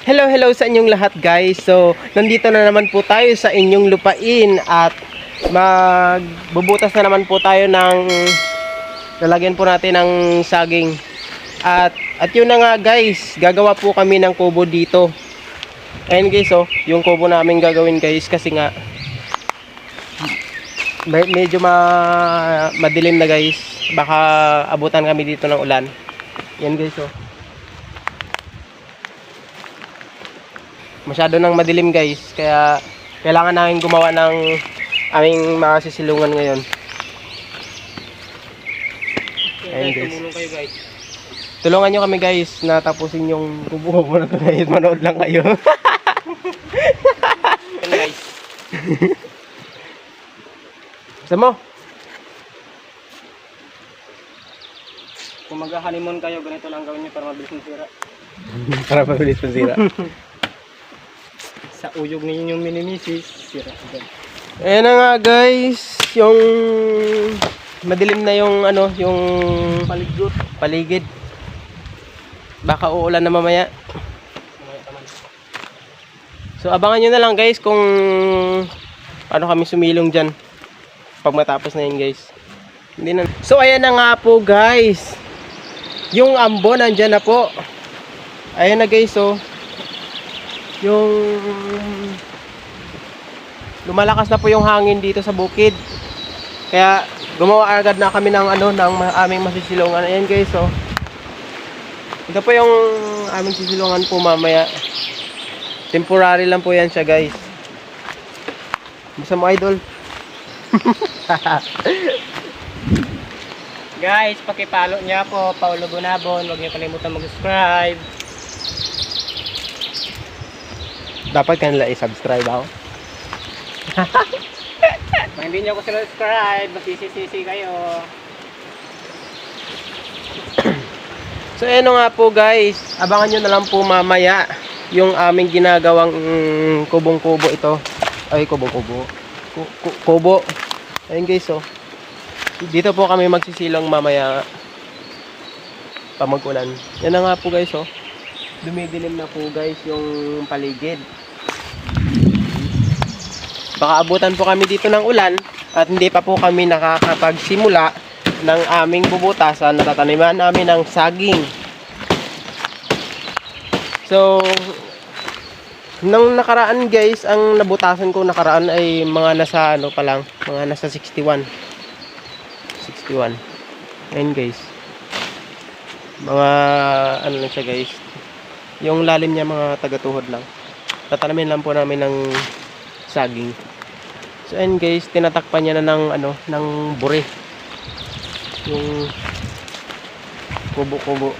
Hello sa inyong lahat guys. So, nandito na naman po tayo sa inyong lupain at magbubutas na naman po tayo ng lalagyan po natin ng saging. At yun na nga guys, gagawa po kami ng kubo dito. Ayun guys, oh, yung kubo namin gagawin guys kasi nga medyo madilim na guys. Baka abutan kami dito ng ulan. Yan guys, oh. Masyado nang madilim guys, kaya kailangan namin gumawa ng aming mga sisilungan ngayon. Ayun guys, tumulong kayo guys. Tulungan nyo kami guys na tapusin yung kubo na ito guys. Manood lang kayo. Ayun guys. Gusto mo? Kung mag-honeymoon kayo, ganito lang gawin nyo para mabilis masira. Para mabilis masira. Sa uyog ninyo yung minimisis, sira agad. Ayan na nga guys, yung madilim na yung ano, yung paligid. Baka uulan na mamaya. So abangan nyo na lang guys kung paano kami sumilong dyan pag matapos na yun guys. Hindi na. So ayan na nga po guys, yung ambon nandyan na po. Ayan na guys, oh. Yung lumalakas na po yung hangin dito sa bukid. Kaya gumawa agad na kami ng ano, ng aming masisilungan. Ayan guys, oh. Ito po yung aming sisilungan po mamaya. Temporary lang po yan siya guys. Gusto mo idol? Guys, pakipalo niya po, Paulo Bonabon. Huwag niyo kalimutan mag-subscribe. Dapat kanila i-subscribe ako. Kung hindi niyo ako subscribe, masisisi kayo. So ayan nga po guys, abangan nyo na lang po mamaya yung aming ginagawang kubong-kubo ito. Ay, kubong-kubo. Kubo. Ayun guys, oh. Dito po kami magsisilong mamaya pa mag-ulan. Yan na nga po guys, oh. Dumidilim na po guys yung paligid. Baka abutan po kami dito ng ulan at hindi pa po kami nakakapagsimula ng aming bubutasan. Natataniman namin ng saging. So, nung nakaraan guys, ang nabutasan ko nakaraan ay mga nasa ano pa lang, mga nasa 61. Ayun guys. Mga ano lang siya guys. Yung lalim niya mga taga-tuhod lang. Tatanamin lang po namin ng saging. So ayun guys, tinatakpan niya na ng ano, ng bure. Yung kubo-kubo.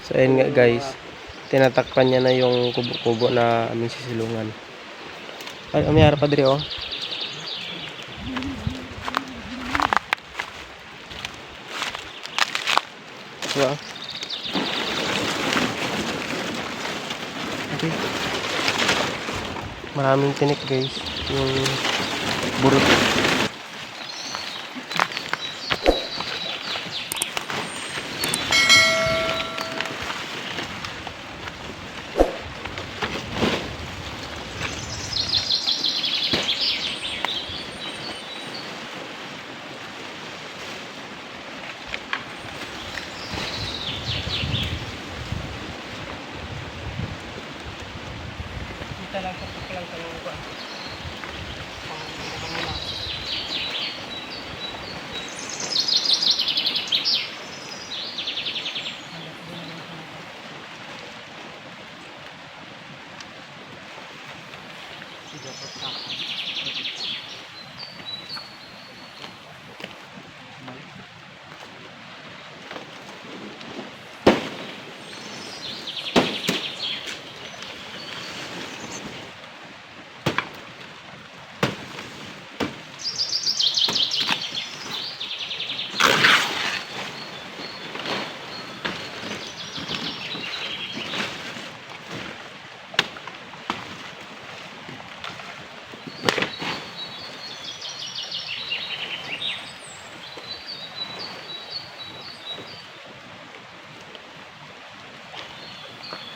So ayun nga guys, tinatakpan niya na yung kubo-kubo na aming sisilungan. Ay, umayara pa diri oh. Diba? Okay. Maraming tinik guys yung burot. Kita lang sa lang sa mga kuwan.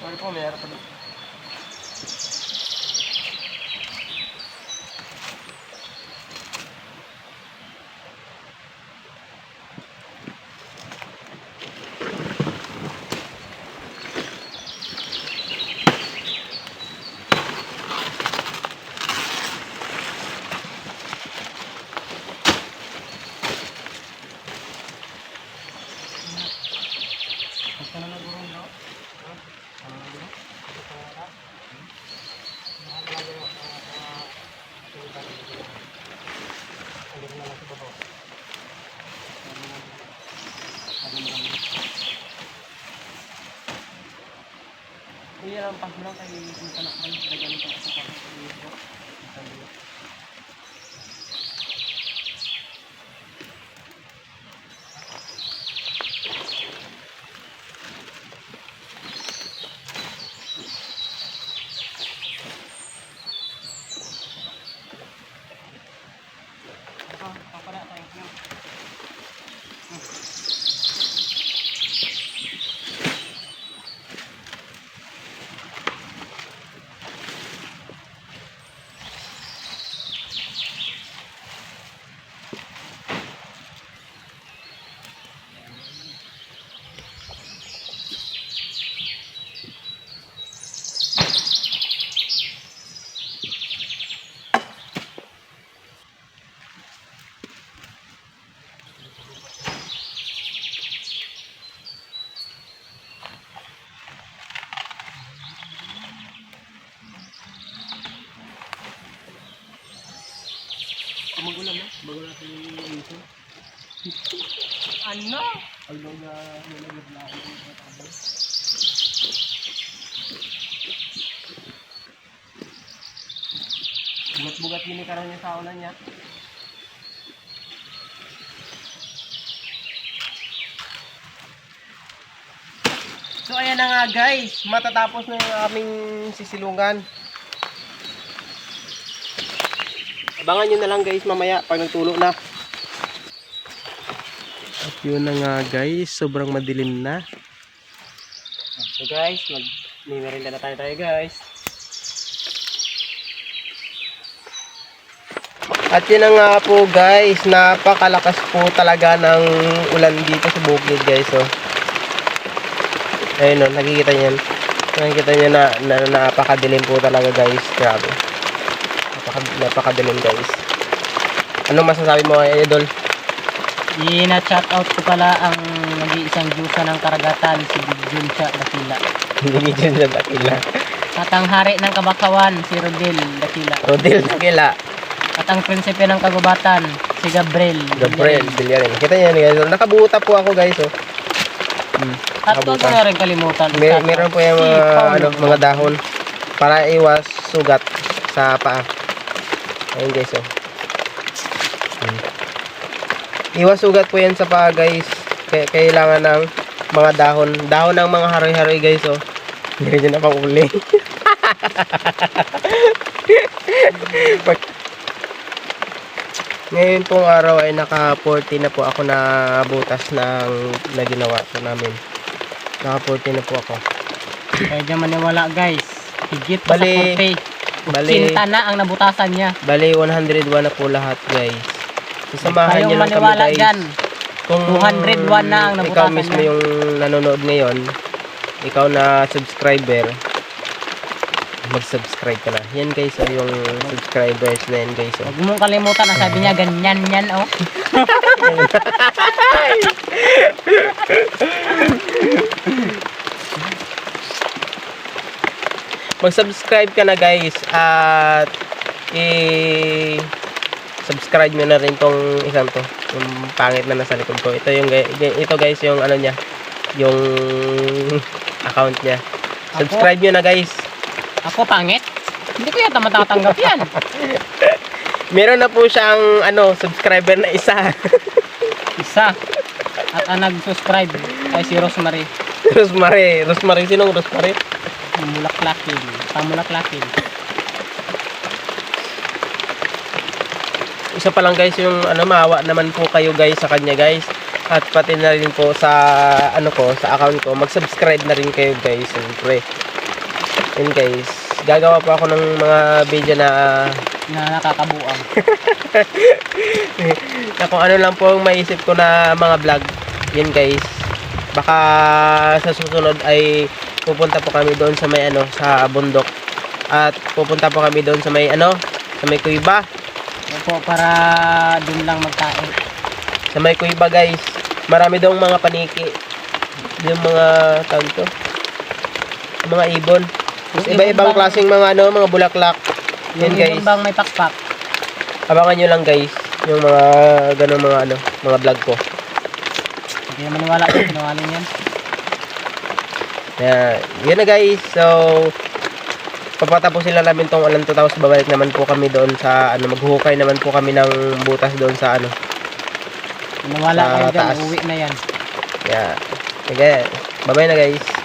Sorry po, may harap pa dito. Iya lang pas lang kay yung kanakman ganun pa sa pagkakas. Magulang na? Bago natin yung ito. Ano? Aldaw na nilagay na ako ng tabo. Bugat-bugat yun yung karoon niya sa ulan niya. So ayan na nga guys, matatapos na yung aming sisilungan. Abangan nyo na lang guys mamaya pag nagtulo na. At yun na nga guys, sobrang madilim na. So guys, mag-merinda na tayo guys. At yun na nga po guys, napakalakas po talaga ng ulan dito sa bukid guys. So, ayun o, nakikita nyo. Nakikita nyo na napakadilim po talaga guys. Grabe. Napakadilim guys. Anong masasabi mo kay Idol? I-na-shout out ko pala ang nag-iisang Diyosa ng karagatan, si Bidjun siya Dakila. Hindi dyan siya Dakila. At ang hari ng Kabakawan, si Rodel Dakila. Rodel Dakila. At ang prinsipe ng Kagubatan, si Gabriel Villarreal. Kita niyo guys. Nakabuta po ako guys. Oh. At kung na rin kalimutan. Meron po yung mga dahon para iwas sugat sa paa. Ayun guys. Oh. Iwas sugat po yan sa paa guys. Kailangan ng mga dahon. Dahon ng mga haroy-haroy guys. Oh. Hindi rin na pang uli. Ngayon pong araw ay naka 40 na po ako na butas na ginawa po namin. Naka 40 na po ako. Kaya dyan maniwala guys. Higit pa sa 40. Kinta na ang nabutasan niya. Bali 101 na po lahat guys. Sasamahan niyo lang kami guys. Dyan. Kung 201 na ang nabutasan ikaw mismo niya. Yung nanonood ngayon, ikaw na subscriber, mag-subscribe ka na. Yan guys, oh, yung subscribers na yan guys. Oh. Huwag mong kalimutan, ang sabi niya ganyan yan oh. Mag-subscribe ka na guys at i-subscribe nyo na rin tong isang to, yung pangit na nasa likod ko. Ito yung ito guys yung ano niya, yung account niya. Subscribe nyo na guys. Ako pangit? Hindi ko yata matatanggap yan. Meron na po siyang subscriber na isa. Isa. At ang nag-subscribe ay si Rosemary. Rosemary, sinong Rosemary? Mulaklakin. Pamulaklakin. Isa pa lang guys yung maawa naman po kayo guys sa kanya guys. At pati na rin po sa ano ko, sa account ko, mag-subscribe na rin kayo guys, siyempre. Yun guys, gagawa po ako ng mga video na nakakabuang. na kung ano lang po ang maisip ko na mga vlog. Yun guys. Baka sa susunod ay pupunta po kami doon sa may ano, sa bundok. At pupunta po kami doon sa may ano, sa may kuiba. Opo, para dun lang magkain. Sa may kuiba guys. Marami doong mga paniki. Yung mga tawag to. Mga ibon. Tapos iba-ibang klaseng mga ano, mga bulaklak. Yan Yung guys. ibon bang may pakpak? Abangan nyo lang guys. Yung mga ganun mga ano, mga vlog ko. Hindi naman maniwala ko, sinungaling yan. Yun na guys. So, papatapusin lang namin tong alam to, tapos babalik naman po kami doon sa ano, maghuhukay naman po kami ng butas doon sa ano. Maniwala Sa kayo dyan, taas. uwi na yan. Yeah. Sige. Bye-bye na guys.